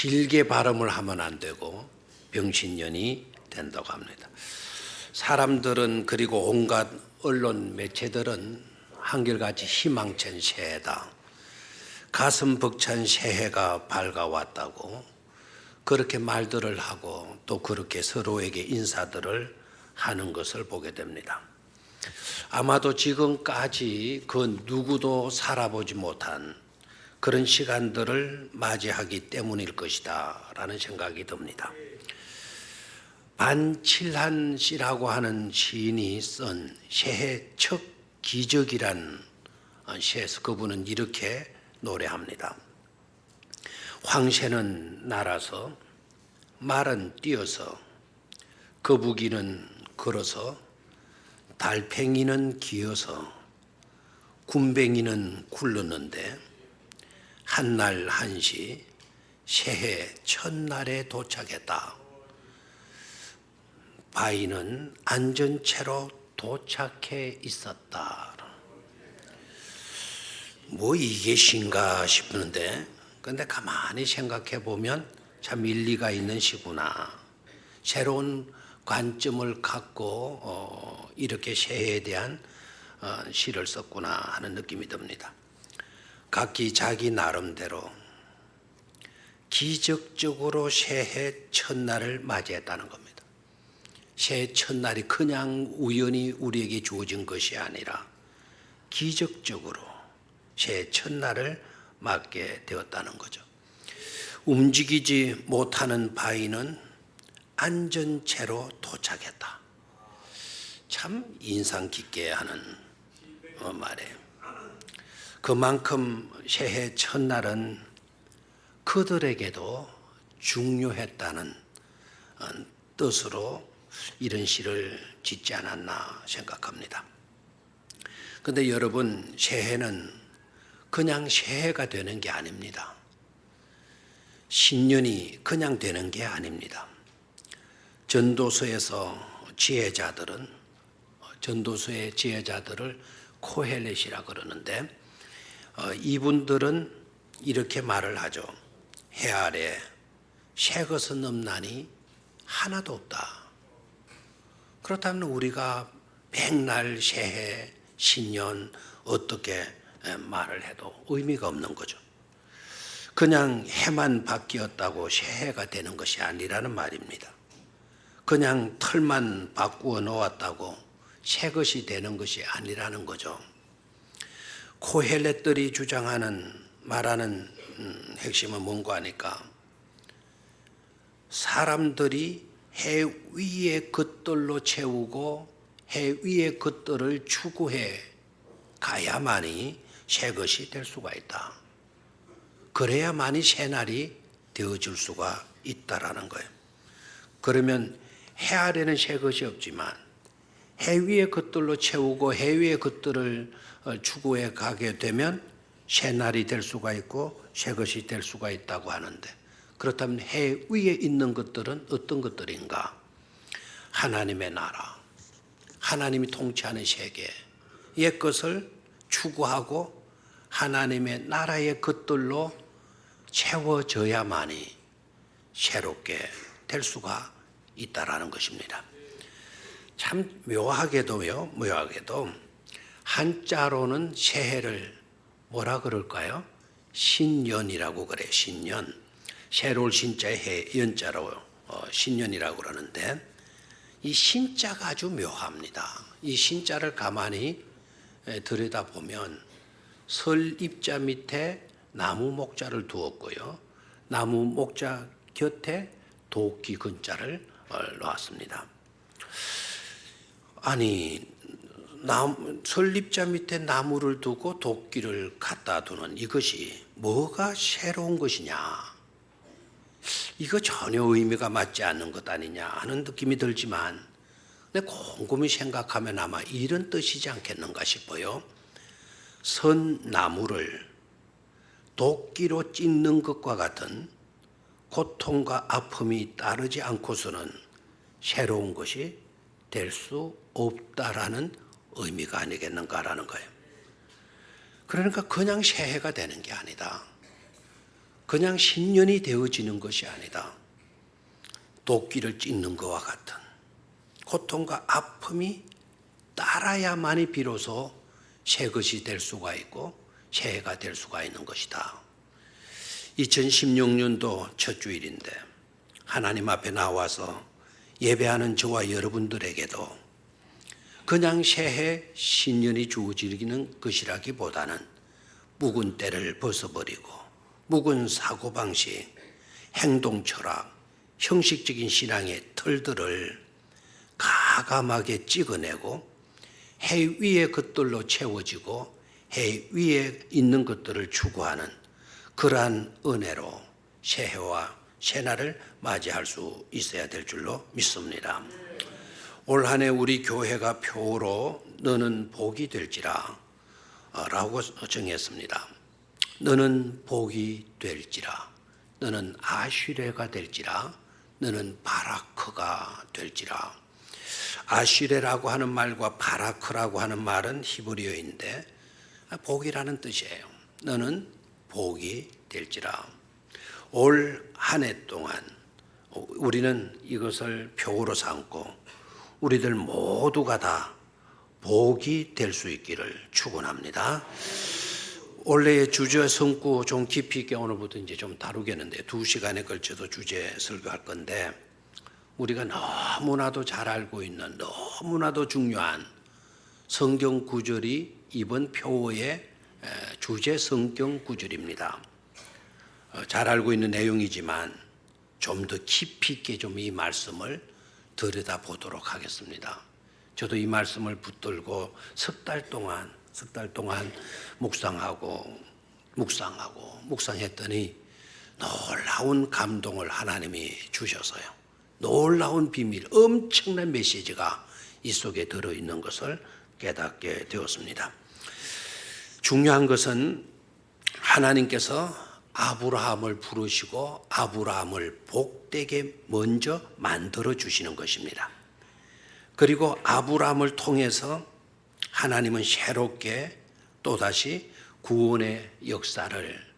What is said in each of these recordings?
길게 발음을 하면 안 되고 병신년이 된다고 합니다. 사람들은 그리고 온갖 언론 매체들은 한결같이 희망찬 새해다, 가슴 벅찬 새해가 밝아왔다고 그렇게 말들을 하고 또 그렇게 서로에게 인사들을 하는 것을 보게 됩니다. 아마도 지금까지 그 누구도 살아보지 못한 그런 시간들을 맞이하기 때문일 것이다 라는 생각이 듭니다. 반칠한 씨라고 하는 시인이 쓴 새해 첫 기적이란 시에서 그분은 이렇게 노래합니다. 황새는 날아서 말은 뛰어서 거북이는 걸어서 달팽이는 기어서 굼벵이는 굴렀는데 한날 한시 새해 첫날에 도착했다. 바위는 앉은 채로 도착해 있었다. 뭐 이게 시인가 싶은데 근데 가만히 생각해 보면 참 일리가 있는 시구나. 새로운 관점을 갖고 이렇게 새해에 대한 시를 썼구나 하는 느낌이 듭니다. 각기 자기 나름대로 기적적으로 새해 첫날을 맞이했다는 겁니다. 새해 첫날이 그냥 우연히 우리에게 주어진 것이 아니라 기적적으로 새해 첫날을 맞게 되었다는 거죠. 움직이지 못하는 바위는 앉은 채로 도착했다. 참 인상 깊게 하는 말이에요. 그만큼 새해 첫날은 그들에게도 중요했다는 뜻으로 이런 시를 짓지 않았나 생각합니다. 그런데 여러분, 새해는 그냥 새해가 되는 게 아닙니다. 신년이 그냥 되는 게 아닙니다. 전도서의 지혜자들을 코헬렛이라 그러는데 이분들은 이렇게 말을 하죠. 해 아래 새 것은 없나니 하나도 없다. 그렇다면 우리가 백날 새해, 신년 어떻게 말을 해도 의미가 없는 거죠. 그냥 해만 바뀌었다고 새해가 되는 것이 아니라는 말입니다. 그냥 털만 바꾸어 놓았다고 새 것이 되는 것이 아니라는 거죠. 코헬렛들이 말하는 핵심은 뭔가 하니까 사람들이 해 위의 것들로 채우고 해 위의 것들을 추구해 가야만이 새 것이 될 수가 있다. 그래야만이 새날이 되어줄 수가 있다라는 거예요. 그러면 해 아래는 새 것이 없지만 해 위의 것들로 채우고 해 위의 것들을 추구해 가게 되면 새날이 될 수가 있고 새 것이 될 수가 있다고 하는데, 그렇다면 해 위에 있는 것들은 어떤 것들인가? 하나님의 나라, 하나님이 통치하는 세계, 옛 것을 추구하고 하나님의 나라의 것들로 채워져야만이 새롭게 될 수가 있다라는 것입니다. 참 묘하게도 한자로는 새해를 뭐라 그럴까요? 신년이라고 그래요. 신년. 새로울 신자에 해, 연자로 신년이라고 그러는데 이 신자가 아주 묘합니다. 이 신자를 가만히 들여다보면 설입자 밑에 나무 목자를 두었고요. 나무 목자 곁에 도끼 근자를 놓았습니다. 아니, 설립자 밑에 나무를 두고 도끼를 갖다 두는 이것이 뭐가 새로운 것이냐? 이거 전혀 의미가 맞지 않는 것 아니냐 하는 느낌이 들지만 근데 곰곰이 생각하면 아마 이런 뜻이지 않겠는가 싶어요. 선 나무를 도끼로 찢는 것과 같은 고통과 아픔이 따르지 않고서는 새로운 것이 될 수 없다라는 의미가 아니겠는가라는 거예요. 그러니까 그냥 새해가 되는 게 아니다. 그냥 신년이 되어지는 것이 아니다. 도끼를 찢는 것과 같은 고통과 아픔이 따라야만이 비로소 새 것이 될 수가 있고 새해가 될 수가 있는 것이다. 2016년도 첫 주일인데 하나님 앞에 나와서 예배하는 저와 여러분들에게도 그냥 새해 신년이 주어지는 것이라기보다는 묵은 때를 벗어버리고 묵은 사고방식, 행동 철학, 형식적인 신앙의 털들을 가감하게 찍어내고 해 위의 것들로 채워지고 해 위에 있는 것들을 추구하는 그러한 은혜로 새해와 새날을 맞이할 수 있어야 될 줄로 믿습니다. 올 한 해 우리 교회가 표로 너는 복이 될지라 라고 정했습니다. 너는 복이 될지라, 너는 아슈레가 될지라, 너는 바라크가 될지라. 아슈레라고 하는 말과 바라크라고 하는 말은 히브리어인데 복이라는 뜻이에요. 너는 복이 될지라. 올 한 해 동안 우리는 이것을 표로 삼고 우리들 모두가 다 복이 될 수 있기를 축원합니다. 원래의 주제 성구 좀 깊이 있게 오늘부터 이제 좀 다루겠는데 2시간에 걸쳐서 주제 설교할 건데 우리가 너무나도 잘 알고 있는 너무나도 중요한 성경 구절이 이번 표의 주제 성경 구절입니다. 잘 알고 있는 내용이지만 좀 더 깊이 있게 좀 이 말씀을 들여다보도록 하겠습니다. 저도 이 말씀을 붙들고 석 달 동안 묵상했더니 놀라운 감동을 하나님이 주셔서요. 놀라운 비밀, 엄청난 메시지가 이 속에 들어있는 것을 깨닫게 되었습니다. 중요한 것은 하나님께서 아브라함을 부르시고 아브라함을 복되게 먼저 만들어 주시는 것입니다. 그리고 아브라함을 통해서 하나님은 새롭게 또다시 구원의 역사를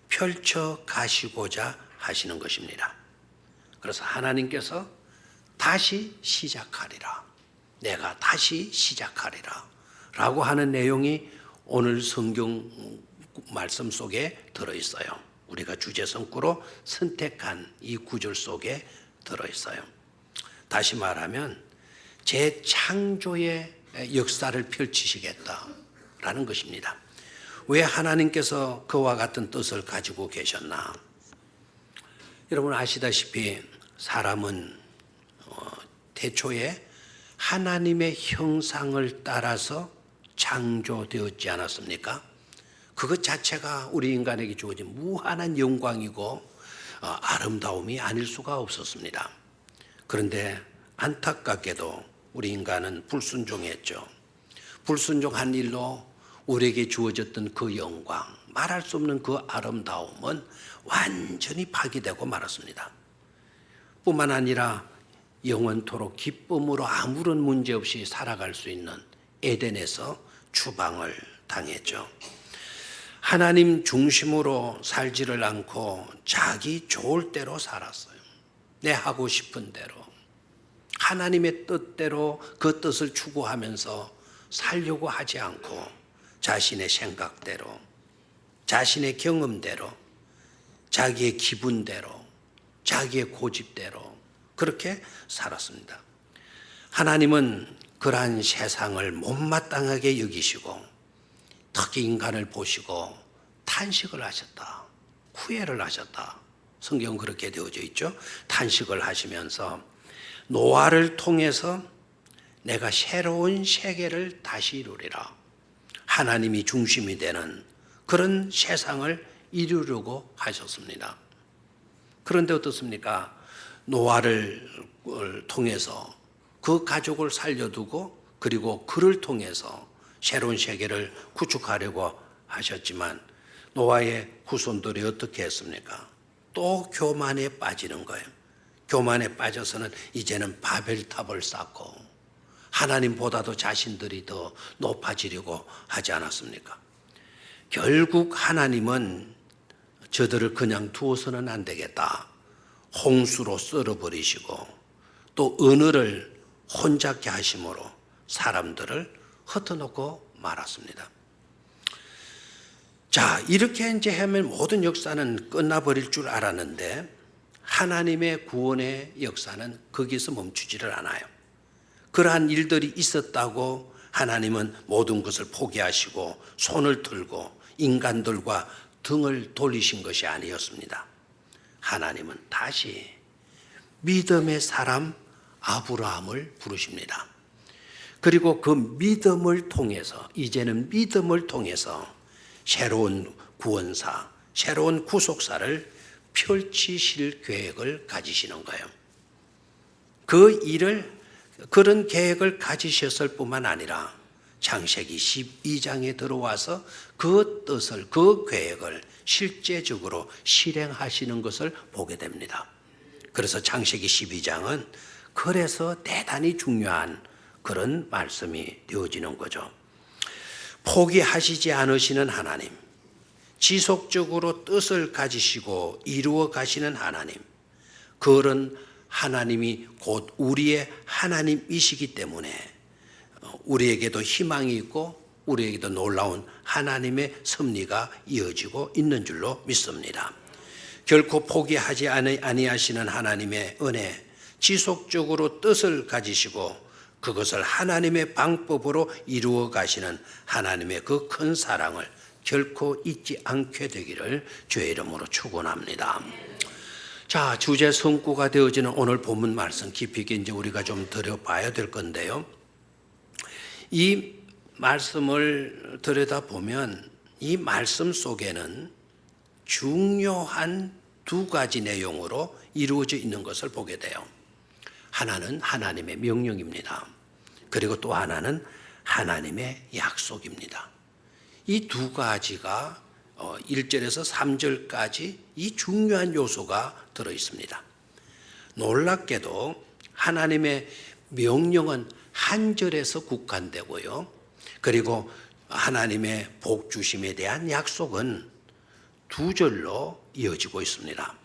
펼쳐 가시고자 하시는 것입니다. 그래서 하나님께서 다시 시작하리라, 내가 다시 시작하리라 라고 하는 내용이 오늘 성경 말씀 속에 들어있어요. 우리가 주제 성구로 선택한 이 구절 속에 들어있어요. 다시 말하면 재창조의 역사를 펼치시겠다라는 것입니다. 왜 하나님께서 그와 같은 뜻을 가지고 계셨나? 여러분 아시다시피 사람은 태초에 하나님의 형상을 따라서 창조되었지 않았습니까? 그것 자체가 우리 인간에게 주어진 무한한 영광이고 아름다움이 아닐 수가 없었습니다. 그런데 안타깝게도 우리 인간은 불순종했죠. 불순종한 일로 우리에게 주어졌던 그 영광, 말할 수 없는 그 아름다움은 완전히 파괴되고 말았습니다. 뿐만 아니라 영원토록 기쁨으로 아무런 문제 없이 살아갈 수 있는 에덴에서 추방을 당했죠. 하나님 중심으로 살지를 않고 자기 좋을 대로 살았어요. 내 하고 싶은 대로 하나님의 뜻대로 그 뜻을 추구하면서 살려고 하지 않고 자신의 생각대로, 자신의 경험대로, 자기의 기분대로, 자기의 고집대로 그렇게 살았습니다. 하나님은 그러한 세상을 못마땅하게 여기시고 특히 인간을 보시고 탄식을 하셨다. 후회를 하셨다. 성경은 그렇게 되어져 있죠. 탄식을 하시면서 노아를 통해서 내가 새로운 세계를 다시 이루리라. 하나님이 중심이 되는 그런 세상을 이루려고 하셨습니다. 그런데 어떻습니까? 노아를 통해서 그 가족을 살려두고 그리고 그를 통해서 새로운 세계를 구축하려고 하셨지만 노아의 후손들이 어떻게 했습니까? 또 교만에 빠지는 거예요. 교만에 빠져서는 이제는 바벨탑을 쌓고 하나님보다도 자신들이 더 높아지려고 하지 않았습니까? 결국 하나님은 저들을 그냥 두어서는 안 되겠다. 홍수로 썰어버리시고 또 언어를 혼잡게 하심으로 사람들을 흩어놓고 말았습니다. 자, 이렇게 이제 하면 모든 역사는 끝나버릴 줄 알았는데 하나님의 구원의 역사는 거기서 멈추지를 않아요. 그러한 일들이 있었다고 하나님은 모든 것을 포기하시고 손을 들고 인간들과 등을 돌리신 것이 아니었습니다. 하나님은 다시 믿음의 사람 아브라함을 부르십니다. 그리고 그 믿음을 통해서 이제는 믿음을 통해서 새로운 구원사, 새로운 구속사를 펼치실 계획을 가지시는 거예요. 그런 계획을 가지셨을 뿐만 아니라 창세기 12장에 들어와서 그 뜻을, 그 계획을 실제적으로 실행하시는 것을 보게 됩니다. 그래서 창세기 12장은 그래서 대단히 중요한 그런 말씀이 되어지는 거죠. 포기하시지 않으시는 하나님, 지속적으로 뜻을 가지시고 이루어 가시는 하나님, 그런 하나님이 곧 우리의 하나님이시기 때문에 우리에게도 희망이 있고 우리에게도 놀라운 하나님의 섭리가 이어지고 있는 줄로 믿습니다. 결코 포기하지 아니하시는 하나님의 은혜, 지속적으로 뜻을 가지시고 그것을 하나님의 방법으로 이루어 가시는 하나님의 그 큰 사랑을 결코 잊지 않게 되기를 주의 이름으로 축원합니다. 자, 주제 성구가 되어지는 오늘 본문 말씀 깊이 있게 이제 우리가 좀 들여봐야 될 건데요. 이 말씀을 들여다보면 이 말씀 속에는 중요한 두 가지 내용으로 이루어져 있는 것을 보게 돼요. 하나는 하나님의 명령입니다. 그리고 또 하나는 하나님의 약속입니다. 이 두 가지가 1절에서 3절까지 이 중요한 요소가 들어 있습니다. 놀랍게도 하나님의 명령은 한 절에서 국한되고요. 그리고 하나님의 복 주심에 대한 약속은 두 절로 이어지고 있습니다.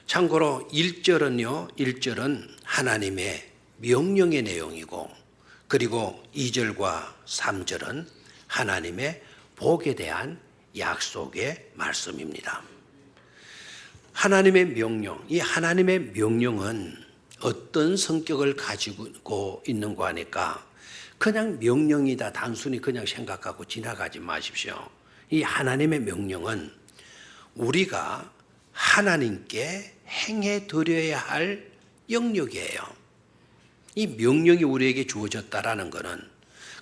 참고로 1절은 하나님의 명령의 내용이고 그리고 2절과 3절은 하나님의 복에 대한 약속의 말씀입니다. 하나님의 명령, 이 하나님의 명령은 어떤 성격을 가지고 있는가 하니까 그냥 명령이다 단순히 그냥 생각하고 지나가지 마십시오. 이 하나님의 명령은 우리가 하나님께 행해 드려야 할 영역이에요. 이 명령이 우리에게 주어졌다라는 것은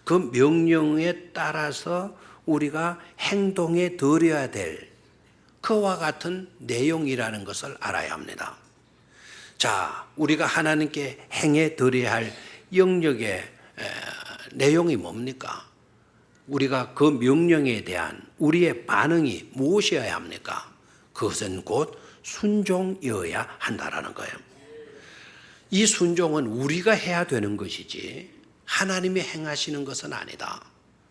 그 명령에 따라서 우리가 행동해 드려야 될 그와 같은 내용이라는 것을 알아야 합니다. 자, 우리가 하나님께 행해 드려야 할 영역의 내용이 뭡니까? 우리가 그 명령에 대한 우리의 반응이 무엇이어야 합니까? 그것은 곧 순종이어야 한다라는 거예요. 이 순종은 우리가 해야 되는 것이지 하나님이 행하시는 것은 아니다.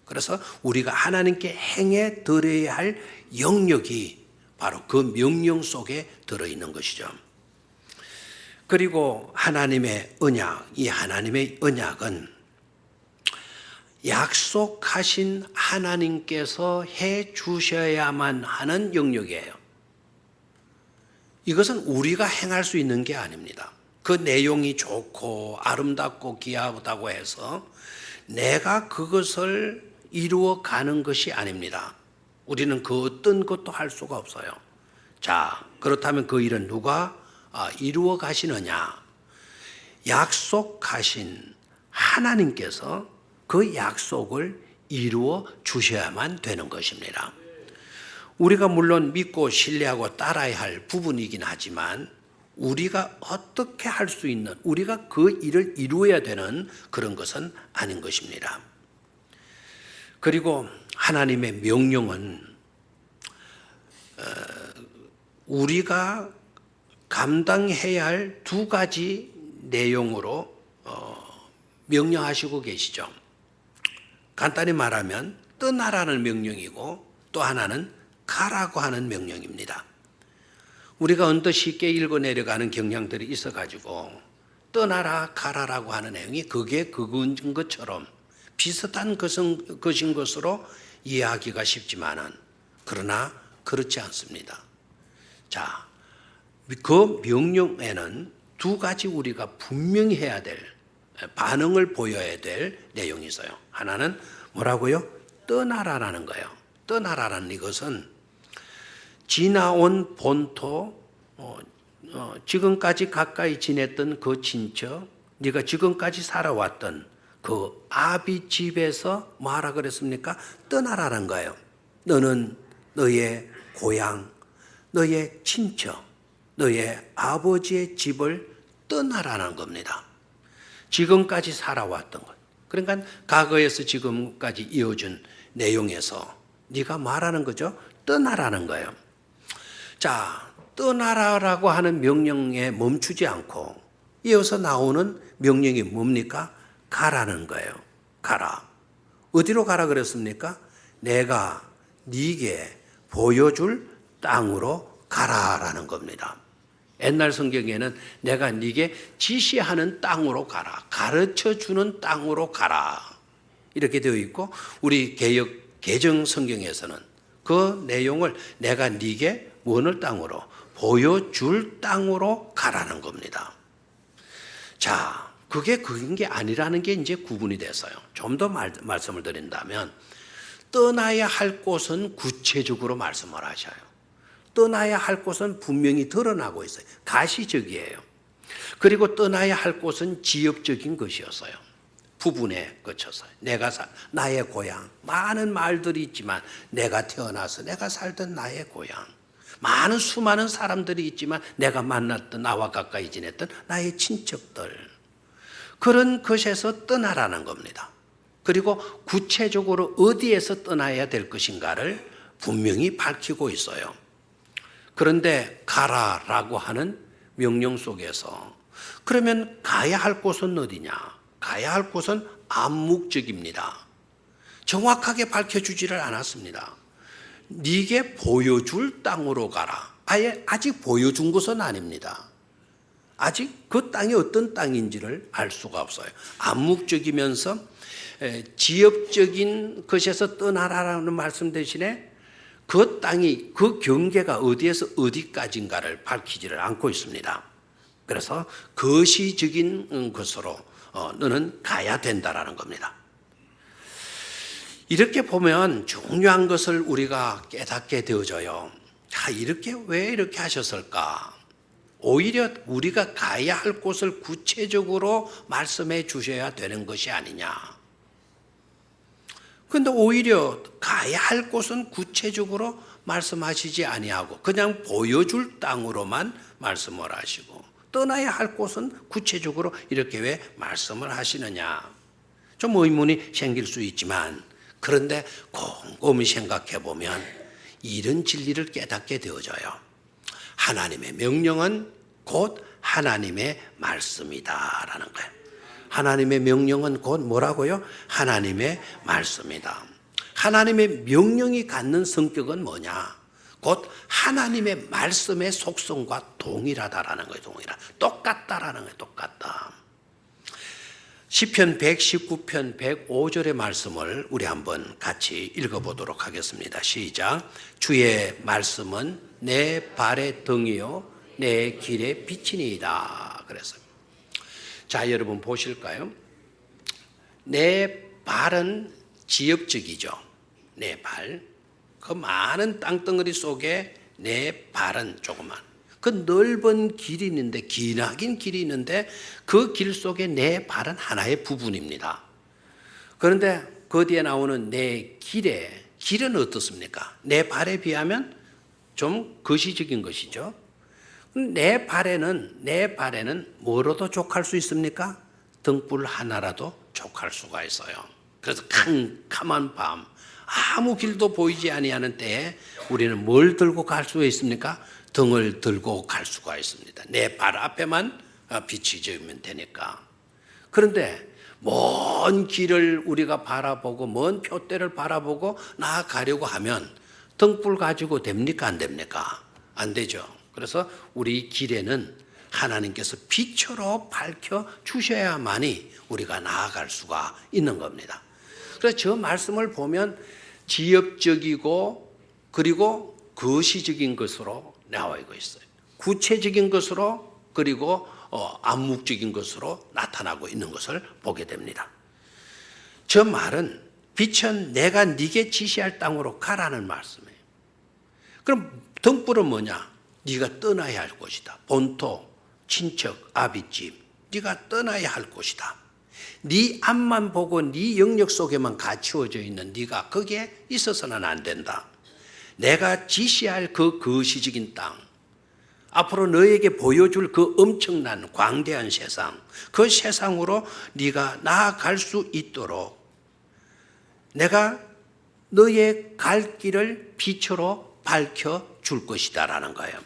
그래서 우리가 하나님께 행해 드려야 할 영역이 바로 그 명령 속에 들어있는 것이죠. 그리고 하나님의 언약, 이 하나님의 언약은 약속하신 하나님께서 해 주셔야만 하는 영역이에요. 이것은 우리가 행할 수 있는 게 아닙니다. 그 내용이 좋고 아름답고 귀하다고 해서 내가 그것을 이루어 가는 것이 아닙니다. 우리는 그 어떤 것도 할 수가 없어요. 자, 그렇다면 그 일은 누가 이루어 가시느냐? 약속하신 하나님께서 그 약속을 이루어 주셔야만 되는 것입니다. 우리가 물론 믿고 신뢰하고 따라야 할 부분이긴 하지만 우리가 어떻게 할 수 있는, 우리가 그 일을 이루어야 되는 그런 것은 아닌 것입니다. 그리고 하나님의 명령은 우리가 감당해야 할 두 가지 내용으로 명령하시고 계시죠. 간단히 말하면 떠나라는 명령이고 또 하나는 가라고 하는 명령입니다. 우리가 언뜻 쉽게 읽어 내려가는 경향들이 있어가지고 떠나라 가라라고 하는 내용이 그게 그건 것처럼 비슷한 것인 것으로 이해하기가 쉽지만은 그러나 그렇지 않습니다. 자, 그 명령에는 두 가지 우리가 분명히 해야 될 반응을 보여야 될 내용이 있어요. 하나는 뭐라고요? 떠나라라는 거예요. 떠나라라는 이것은 지나온 본토, 지금까지 가까이 지냈던 그 친척, 네가 지금까지 살아왔던 그 아비 집에서 뭐하라 그랬습니까? 떠나라는 거예요. 너는 너의 고향, 너의 친척, 너의 아버지의 집을 떠나라는 겁니다. 지금까지 살아왔던 것. 그러니까 과거에서 지금까지 이어진 내용에서 네가 말하는 거죠? 떠나라는 거예요. 자, 떠나라라고 하는 명령에 멈추지 않고 이어서 나오는 명령이 뭡니까? 가라는 거예요. 가라. 어디로 가라 그랬습니까? 내가 네게 보여줄 땅으로 가라라는 겁니다. 옛날 성경에는 내가 네게 지시하는 땅으로 가라, 가르쳐주는 땅으로 가라 이렇게 되어 있고, 우리 개정 성경에서는 그 내용을 내가 네게 무엇을 땅으로 보여줄 땅으로 가라는 겁니다. 자, 그게 그런 게 아니라는 게 이제 구분이 돼서요. 좀 더 말씀을 드린다면 떠나야 할 곳은 구체적으로 말씀을 하셔요. 떠나야 할 곳은 분명히 드러나고 있어요. 가시적이에요. 그리고 떠나야 할 곳은 지역적인 것이었어요. 부분에 거쳐서 나의 고향, 많은 말들이 있지만 내가 태어나서 내가 살던 나의 고향, 많은 수많은 사람들이 있지만 내가 만났던 나와 가까이 지냈던 나의 친척들, 그런 것에서 떠나라는 겁니다. 그리고 구체적으로 어디에서 떠나야 될 것인가를 분명히 밝히고 있어요. 그런데 가라라고 하는 명령 속에서 그러면 가야 할 곳은 어디냐? 가야 할 곳은 암묵적입니다. 정확하게 밝혀주지를 않았습니다. 네게 보여줄 땅으로 가라. 아직 보여준 것은 아닙니다. 아직 그 땅이 어떤 땅인지를 알 수가 없어요. 암묵적이면서 지역적인 것에서 떠나라는 말씀 대신에 그 땅이, 그 경계가 어디에서 어디까지인가를 밝히지를 않고 있습니다. 그래서 거시적인 것으로 너는 가야 된다라는 겁니다. 이렇게 보면 중요한 것을 우리가 깨닫게 되어져요. 왜 이렇게 하셨을까? 오히려 우리가 가야 할 곳을 구체적으로 말씀해 주셔야 되는 것이 아니냐. 그런데 오히려 가야 할 곳은 구체적으로 말씀하시지 아니하고 그냥 보여줄 땅으로만 말씀을 하시고, 떠나야 할 곳은 구체적으로 이렇게 왜 말씀을 하시느냐. 좀 의문이 생길 수 있지만, 그런데 곰곰이 생각해 보면 이런 진리를 깨닫게 되어져요. 하나님의 명령은 곧 하나님의 말씀이다라는 거예요. 하나님의 명령은 곧 뭐라고요? 하나님의 말씀이다. 하나님의 명령이 갖는 성격은 뭐냐? 곧 하나님의 말씀의 속성과 동일하다라는 거예요. 똑같다라는 거예요. 똑같다. 시편 119편 105절의 말씀을 우리 한번 같이 읽어보도록 하겠습니다. 시작. 주의 말씀은 내 발의 등이요 내 길의 빛이니이다. 그랬어요. 자, 여러분 보실까요? 내 발은 지역적이죠. 내 발. 그 많은 땅덩어리 속에 내 발은 조그만. 그 넓은 길이 있는데, 기나긴 길이 있는데 그 길 속에 내 발은 하나의 부분입니다. 그런데 그 뒤에 나오는 내 길은 어떻습니까? 내 발에 비하면 좀 거시적인 것이죠. 내 발에는 뭐로도 족할 수 있습니까? 등불 하나라도 족할 수가 있어요. 그래서 캄캄한 밤, 아무 길도 보이지 아니하는 때에 우리는 뭘 들고 갈 수 있습니까? 등을 들고 갈 수가 있습니다. 내 발 앞에만 빛이 지으면 되니까. 그런데 먼 길을 우리가 바라보고 먼 표대를 바라보고 나아가려고 하면 등불 가지고 됩니까? 안 됩니까? 안 되죠. 그래서 우리 길에는 하나님께서 빛으로 밝혀 주셔야만이 우리가 나아갈 수가 있는 겁니다. 그래서 저 말씀을 보면 지역적이고 그리고 거시적인 것으로 나와 있어요. 구체적인 것으로 그리고 암묵적인 것으로 나타나고 있는 것을 보게 됩니다. 저 말은 빛은 내가 네게 지시할 땅으로 가라는 말씀이에요. 그럼 등불은 뭐냐? 네가 떠나야 할 곳이다. 본토, 친척, 아비집, 네가 떠나야 할 곳이다. 네 앞만 보고 네 영역 속에만 갇히어져 있는 네가 거기에 있어서는 안 된다. 내가 지시할 그 거시적인 땅, 앞으로 너에게 보여줄 그 엄청난 광대한 세상, 그 세상으로 네가 나아갈 수 있도록 내가 너의 갈 길을 빛으로 밝혀줄 것이다라는 거예요.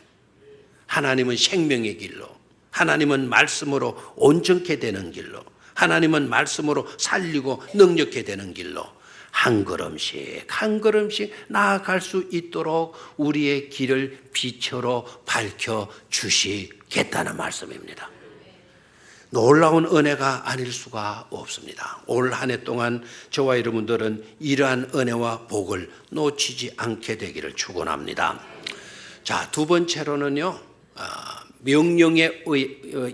하나님은 생명의 길로, 하나님은 말씀으로 온전케 되는 길로, 하나님은 말씀으로 살리고 능력케 되는 길로 한 걸음씩 한 걸음씩 나아갈 수 있도록 우리의 길을 빛으로 밝혀주시겠다는 말씀입니다. 놀라운 은혜가 아닐 수가 없습니다. 올 한 해 동안 저와 여러분들은 이러한 은혜와 복을 놓치지 않게 되기를 축원합니다. 자, 두 번째로는요, 명령에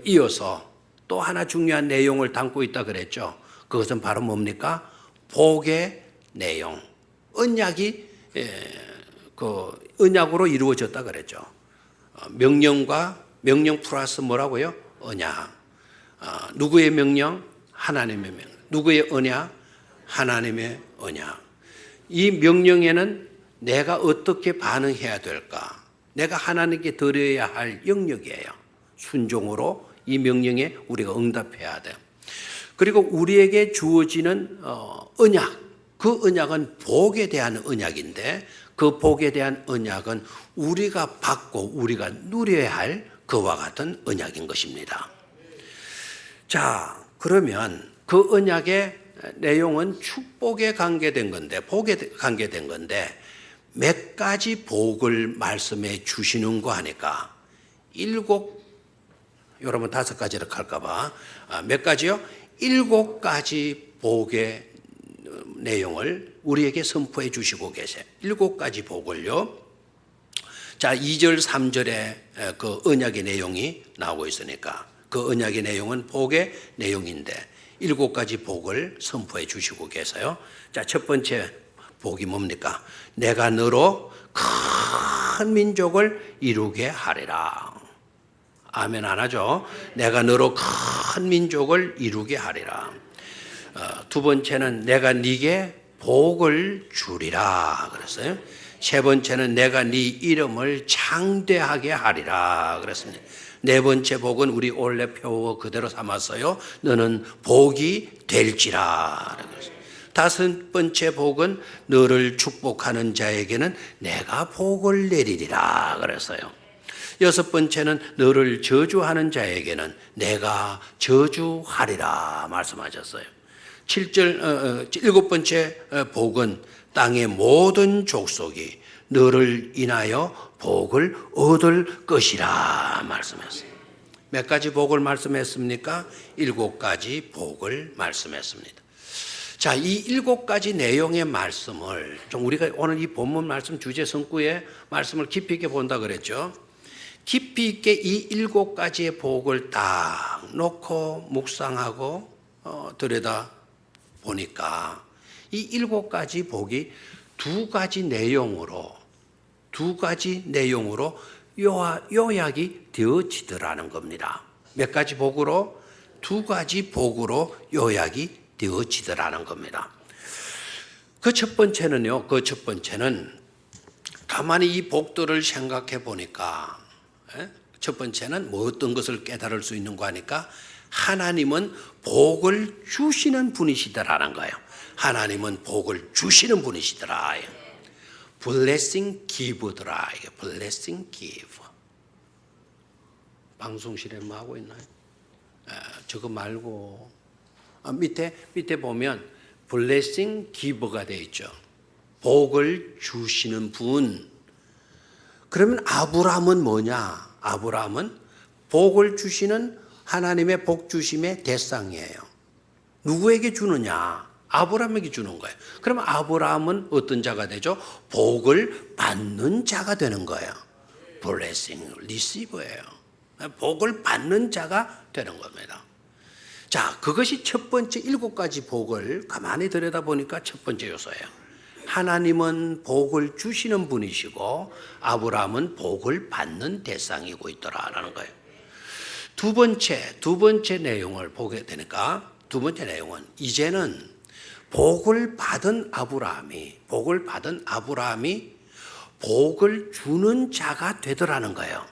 이어서 또 하나 중요한 내용을 담고 있다 그랬죠. 그것은 바로 뭡니까? 복의 내용. 언약이 언약으로 이루어졌다 그랬죠. 명령 플러스 뭐라고요? 언약. 누구의 명령? 하나님의 명령. 누구의 언약? 하나님의 언약. 이 명령에는 내가 어떻게 반응해야 될까? 내가 하나님께 드려야 할 영역이에요. 순종으로 이 명령에 우리가 응답해야 돼요. 그리고 우리에게 주어지는 언약, 그 언약은 복에 대한 언약인데 그 복에 대한 언약은 우리가 받고 우리가 누려야 할 그와 같은 언약인 것입니다. 자, 그러면 그 언약의 내용은 축복에 관계된 건데, 복에 관계된 건데 몇 가지 복을 말씀해 주시는 거 하니까 여러분 5가지를 할까 봐 몇 가지요? 7가지 복의 내용을 우리에게 선포해 주시고 계세요. 7가지 복을요. 자, 2절 3절에 그 언약의 내용이 나오고 있으니까 그 언약의 내용은 복의 내용인데 7가지 복을 선포해 주시고 계세요. 자, 첫 번째 복이 뭡니까? 내가 너로 큰 민족을 이루게 하리라. 아멘 안 하죠? 내가 너로 큰 민족을 이루게 하리라. 두 번째는 내가 네게 복을 주리라 그랬어요. 세 번째는 내가 네 이름을 장대하게 하리라 그랬습니다. 네 번째 복은 우리 원래 표어 그대로 삼았어요. 너는 복이 될지라 그랬어요. 다섯 번째 복은 너를 축복하는 자에게는 내가 복을 내리리라 그랬어요. 여섯 번째는 너를 저주하는 자에게는 내가 저주하리라 말씀하셨어요. 7번 복은 땅의 모든 족속이 너를 인하여 복을 얻을 것이라 말씀했어요. 몇 가지 복을 말씀했습니까? 7가지 복을 말씀했습니다. 자, 이 7가지 내용의 말씀을 좀 우리가 오늘 이 본문 말씀 주제 성구의 말씀을 깊이 있게 본다 그랬죠. 깊이 있게 이 7가지의 복을 딱 놓고 묵상하고 들여다 보니까 이 7가지 복이 두 가지 내용으로 요약이 되어지더라는 겁니다. 몇 가지 복으로? 2가지 복으로 요약이 되어지더라는 겁니다. 그 첫 번째는 가만히 이 복들을 생각해 보니까 첫 번째는 뭐 어떤 것을 깨달을 수 있는가 하니까 하나님은 복을 주시는 분이시더라는 거예요. 하나님은 복을 주시는 분이시더라. blessing giver더라. blessing give. 방송실에 뭐 하고 있나요? 저거 말고 밑에 보면 blessing giver가 되어 있죠. 복을 주시는 분. 그러면 아브라함은 뭐냐? 아브라함은 복을 주시는 하나님의 복 주심의 대상이에요. 누구에게 주느냐? 아브라함에게 주는 거예요. 그럼 아브라함은 어떤 자가 되죠? 복을 받는 자가 되는 거예요. blessing receiver예요. 복을 받는 자가 되는 겁니다. 자, 그것이 첫 번째 7가지 복을 가만히 들여다보니까 첫 번째 요소예요. 하나님은 복을 주시는 분이시고 아브라함은 복을 받는 대상이고 있더라라는 거예요. 두 번째 내용을 보게 되니까 두 번째 내용은 이제는 복을 받은 아브라함이 복을 주는 자가 되더라는 거예요.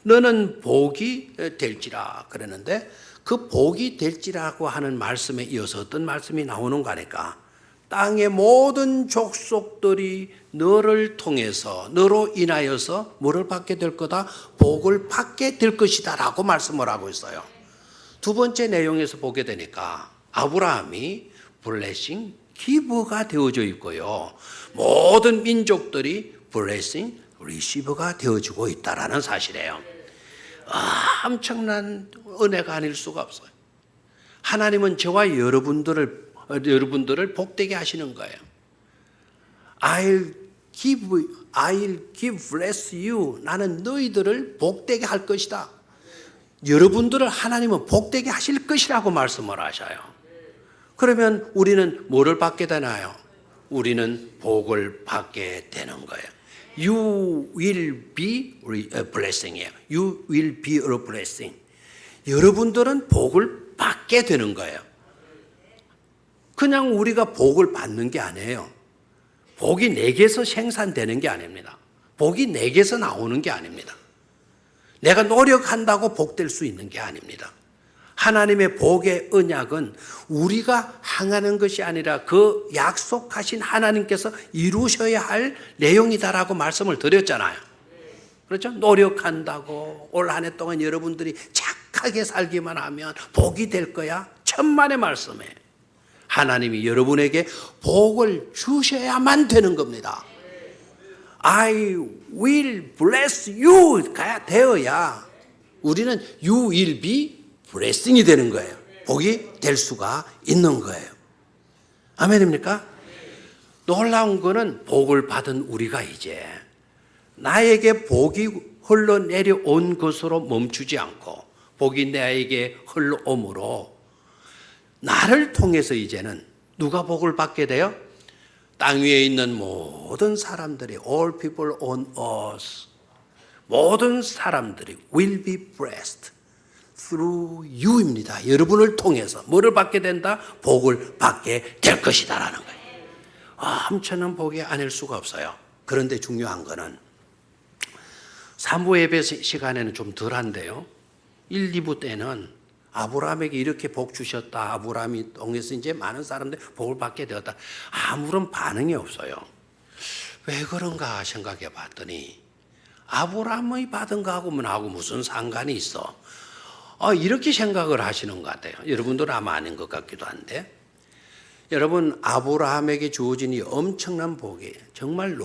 너는 복이 될지라 그랬는데 그 복이 될지라고 하는 말씀에 이어서 어떤 말씀이 나오는 거 아닐까? 땅의 모든 족속들이 너를 통해서 너로 인하여서 뭐를 받게 될 거다? 복을 받게 될 것이다 라고 말씀을 하고 있어요. 두 번째 내용에서 보게 되니까 아브라함이 블레싱 기브가 되어져 있고요. 모든 민족들이 블레싱 리시브가 되어지고 있다라는 사실이에요. 엄청난 은혜가 아닐 수가 없어요. 하나님은 저와 여러분들을 복되게 하시는 거예요. I'll give bless you. 나는 너희들을 복되게 할 것이다. 여러분들을 하나님은 복되게 하실 것이라고 말씀을 하셔요. 그러면 우리는 뭐를 받게 되나요? 우리는 복을 받게 되는 거예요. You will be a blessing이에요. You will be a blessing. 여러분들은 복을 받게 되는 거예요. 그냥 우리가 복을 받는 게 아니에요. 복이 내게서 생산되는 게 아닙니다. 복이 내게서 나오는 게 아닙니다. 내가 노력한다고 복될 수 있는 게 아닙니다. 하나님의 복의 언약은 우리가 행하는 것이 아니라 그 약속하신 하나님께서 이루셔야 할 내용이다라고 말씀을 드렸잖아요. 그렇죠? 노력한다고 올 한 해 동안 여러분들이 착하게 살기만 하면 복이 될 거야. 천만의 말씀에 하나님이 여러분에게 복을 주셔야만 되는 겁니다. I will bless you가 되어야 우리는 you will be blessing이 되는 거예요. 복이 될 수가 있는 거예요. 아멘입니까? 놀라운 거는 복을 받은 우리가 이제 나에게 복이 흘러내려온 것으로 멈추지 않고 복이 나에게 흘러옴으로 나를 통해서 이제는 누가 복을 받게 돼요? 땅 위에 있는 모든 사람들이 all people on earth 모든 사람들이 will be blessed through you입니다. 여러분을 통해서 뭐를 받게 된다? 복을 받게 될 것이다라는 거예요. 엄청난 복이 아닐 수가 없어요. 그런데 중요한 거는 3부 예배 시간에는 좀 덜한데요. 1, 2부 때는 아브라함에게 이렇게 복 주셨다. 아브라함이 통해서 이제 많은 사람들이 복을 받게 되었다. 아무런 반응이 없어요. 왜 그런가 생각해 봤더니 아브라함이 받은 거하고 나하고 무슨 상관이 있어? 이렇게 생각을 하시는 것 같아요. 여러분들은 아마 아닌 것 같기도 한데 여러분 아브라함에게 주어진 이 엄청난 복이 정말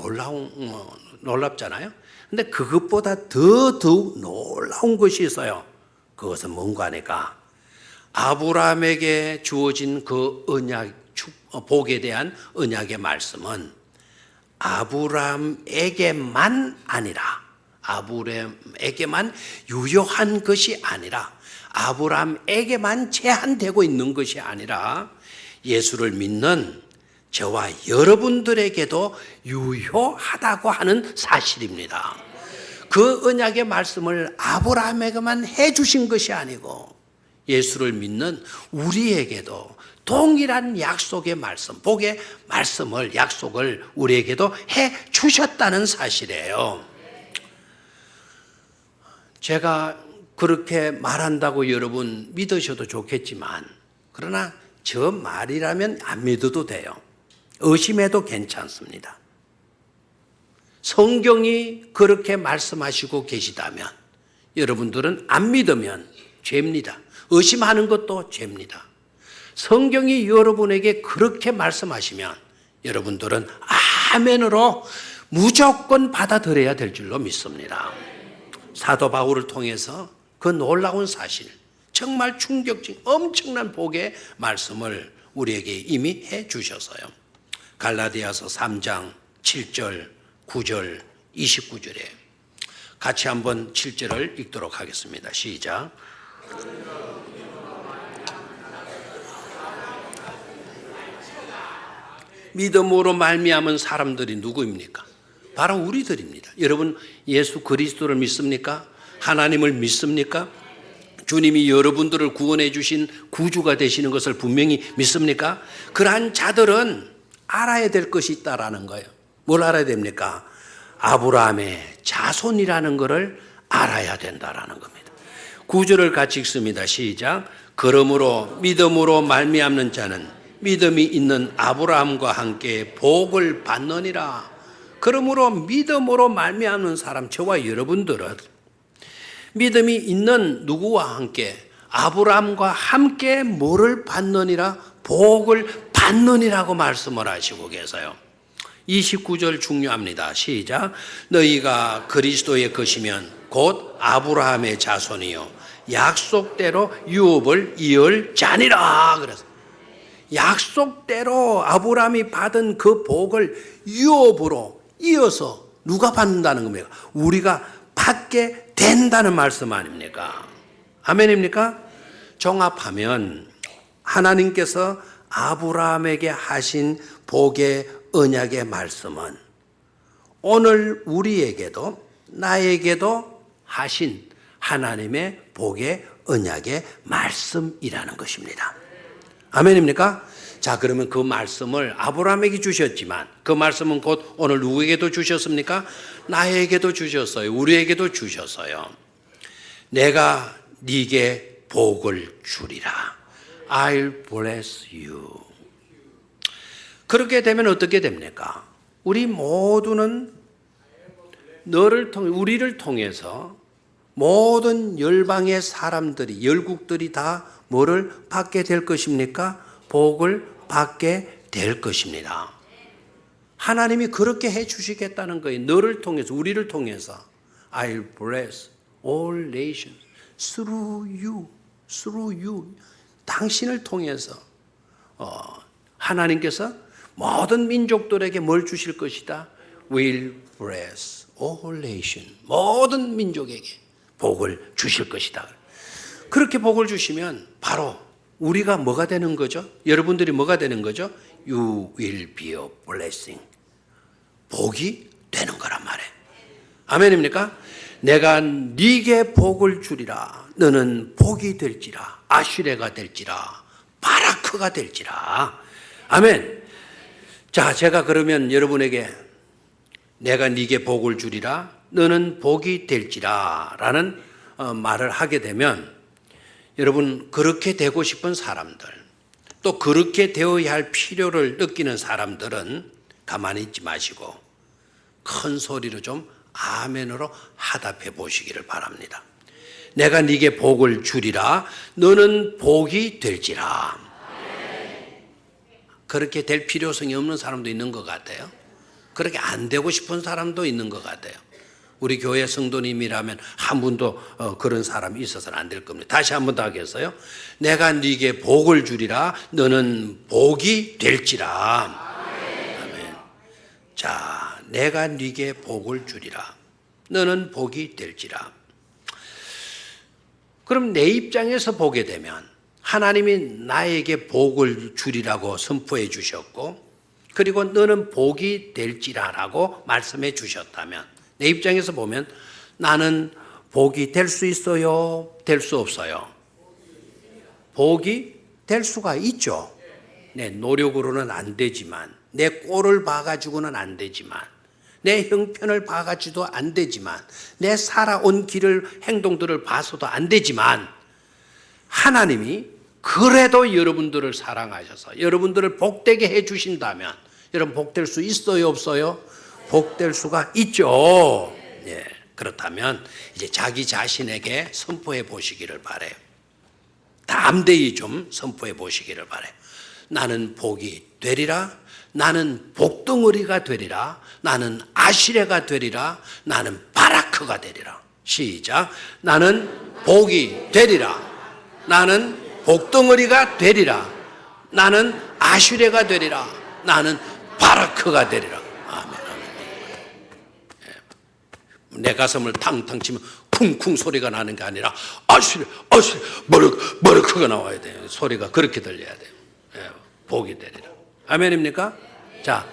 놀랍잖아요. 근데 그것보다 더욱 놀라운 것이 있어요. 그것은 뭔가 하니까 아브라함에게 주어진 그 언약, 복에 대한 언약의 말씀은 아브라함에게만 아니라 아브라함에게만 유효한 것이 아니라 아브라함에게만 제한되고 있는 것이 아니라 예수를 믿는 저와 여러분들에게도 유효하다고 하는 사실입니다. 그 언약의 말씀을 아브라함에게만 해주신 것이 아니고 예수를 믿는 우리에게도 동일한 약속의 말씀, 복의 말씀을, 약속을 우리에게도 해주셨다는 사실이에요. 제가 그렇게 말한다고 여러분 믿으셔도 좋겠지만 그러나 저 말이라면 안 믿어도 돼요. 의심해도 괜찮습니다. 성경이 그렇게 말씀하시고 계시다면 여러분들은 안 믿으면 죄입니다. 의심하는 것도 죄입니다. 성경이 여러분에게 그렇게 말씀하시면 여러분들은 아멘으로 무조건 받아들여야 될 줄로 믿습니다. 사도 바울을 통해서 그 놀라운 사실, 정말 충격적인 엄청난 복의 말씀을 우리에게 이미 해 주셨어요. 갈라디아서 3장 7절, 9절, 29절에 같이 한번 7절을 읽도록 하겠습니다. 시작. 믿음으로 말미암은 사람들이 누구입니까? 바로 우리들입니다. 여러분 예수 그리스도를 믿습니까? 하나님을 믿습니까? 주님이 여러분들을 구원해 주신 구주가 되시는 것을 분명히 믿습니까? 그러한 자들은 알아야 될 것이 있다라는 거예요. 뭘 알아야 됩니까? 아브라함의 자손이라는 것을 알아야 된다라는 겁니다. 9절을 같이 읽습니다. 시작. 그러므로 믿음으로 말미암는 자는 믿음이 있는 아브라함과 함께 복을 받느니라. 그러므로 믿음으로 말미암는 사람, 저와 여러분들은 믿음이 있는 누구와 함께? 아브라함과 함께 뭐를 받느니라? 복을 받느니라고 말씀을 하시고 계세요. 29절 중요합니다. 시작. 너희가 그리스도의 것이면 곧 아브라함의 자손이요 약속대로 유업을 이을 자니라. 그래서 약속대로 아브라함이 받은 그 복을 유업으로 이어서 누가 받는다는 겁니까? 우리가 받게 된다는 말씀 아닙니까? 아멘입니까? 종합하면 하나님께서 아브라함에게 하신 복의 언약의 말씀은 오늘 우리에게도 나에게도 하신 하나님의 복의 언약의 말씀이라는 것입니다. 아멘입니까? 자, 그러면 그 말씀을 아브라함에게 주셨지만 그 말씀은 곧 오늘 누구에게도 주셨습니까? 나에게도 주셨어요. 우리에게도 주셨어요. 내가 네게 복을 주리라. I'll bless you. 그렇게 되면 어떻게 됩니까? 우리 모두는 우리를 통해서 모든 열방의 사람들이, 열국들이 다 뭐를 받게 될 것입니까? 복을 받게 될 것입니다. 하나님이 그렇게 해 주시겠다는 거예요. 너를 통해서, 우리를 통해서. I'll bless all nations through you. through you. 당신을 통해서 하나님께서 모든 민족들에게 뭘 주실 것이다? Will bless all nations. 모든 민족에게 복을 주실 것이다. 그렇게 복을 주시면 바로 우리가 뭐가 되는 거죠? 여러분들이 뭐가 되는 거죠? You will be a blessing. 복이 되는 거란 말이에요. 아멘입니까? 내가 네게 복을 주리라. 너는 복이 될지라. 아슈레가 될지라. 바라크가 될지라. 아멘. 자, 제가 그러면 여러분에게 내가 네게 복을 주리라. 너는 복이 될지라 라는 말을 하게 되면 여러분 그렇게 되고 싶은 사람들 또 그렇게 되어야 할 필요를 느끼는 사람들은 가만히 있지 마시고 큰 소리로 좀 아멘으로 하답해 보시기를 바랍니다. 내가 네게 복을 주리라. 너는 복이 될지라. 그렇게 될 필요성이 없는 사람도 있는 것 같아요. 그렇게 안 되고 싶은 사람도 있는 것 같아요. 우리 교회 성도님이라면 한 분도 그런 사람이 있어서는 안 될 겁니다. 다시 한 번 더 하겠어요? 내가 네게 복을 주리라. 너는 복이 될지라. 아멘. 자, 내가 네게 복을 주리라. 너는 복이 될지라. 그럼 내 입장에서 보게 되면 하나님이 나에게 복을 주리라고 선포해 주셨고 그리고 너는 복이 될지라라고 말씀해 주셨다면 내 입장에서 보면 나는 복이 될 수 있어요? 될 수 없어요? 복이 될 수가 있죠. 내 노력으로는 안 되지만 내 꼴을 봐가지고는 안 되지만 내 형편을 봐가지고도 안 되지만 내 살아온 길을 행동들을 봐서도 안 되지만 하나님이 그래도 여러분들을 사랑하셔서 여러분들을 복되게 해주신다면 여러분 복될 수 있어요? 없어요? 복될 수가 있죠. 예, 그렇다면 이제 자기 자신에게 선포해 보시기를 바라요. 담대히 좀 선포해 보시기를 바라요. 나는 복이 되리라. 나는 복덩어리가 되리라. 나는 아시레가 되리라. 나는 바라크가 되리라. 시작. 나는 복이 되리라. 나는 복덩어리가 되리라. 나는 아슈레가 되리라. 나는 바라크가 되리라. 아멘. 내 가슴을 탕탕 치면 쿵쿵 소리가 나는 게 아니라 아슈레 머르크가 나와야 돼요. 소리가 그렇게 들려야 돼요. 복이 되리라. 아멘입니까? 자,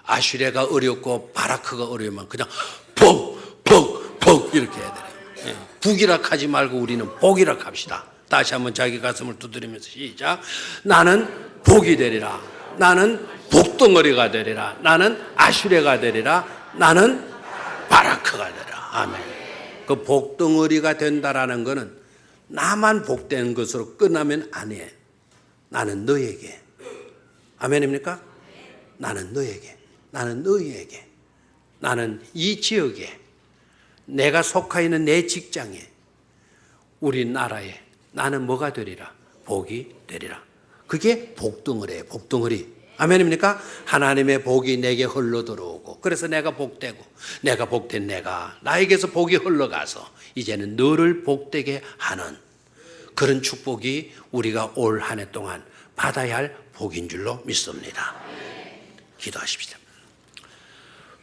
아슈레가 어렵고 바라크가 어려우면 그냥 복 이렇게 해야 돼요. 북이라 하지 말고 우리는 복이라 합시다. 다시 한번 자기 가슴을 두드리면서 시작. 나는 복이 되리라. 나는 복덩어리가 되리라. 나는 아슈레가 되리라. 나는 바라크가 되리라. 아멘. 그 복덩어리가 된다라는 것은 나만 복된 것으로 끝나면 안 해. 나는 너에게. 아멘입니까? 나는 너에게. 나는 너희에게. 나는 이 지역에. 내가 속하 있는 내 직장에. 우리나라에. 나는 뭐가 되리라? 복이 되리라. 그게 복덩어리예요. 복덩어리. 아멘입니까? 하나님의 복이 내게 흘러 들어오고 그래서 내가 복되고 내가 복된 내가 나에게서 복이 흘러가서 이제는 너를 복되게 하는 그런 축복이 우리가 올 한 해 동안 받아야 할 복인 줄로 믿습니다. 기도하십시다.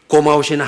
고마우신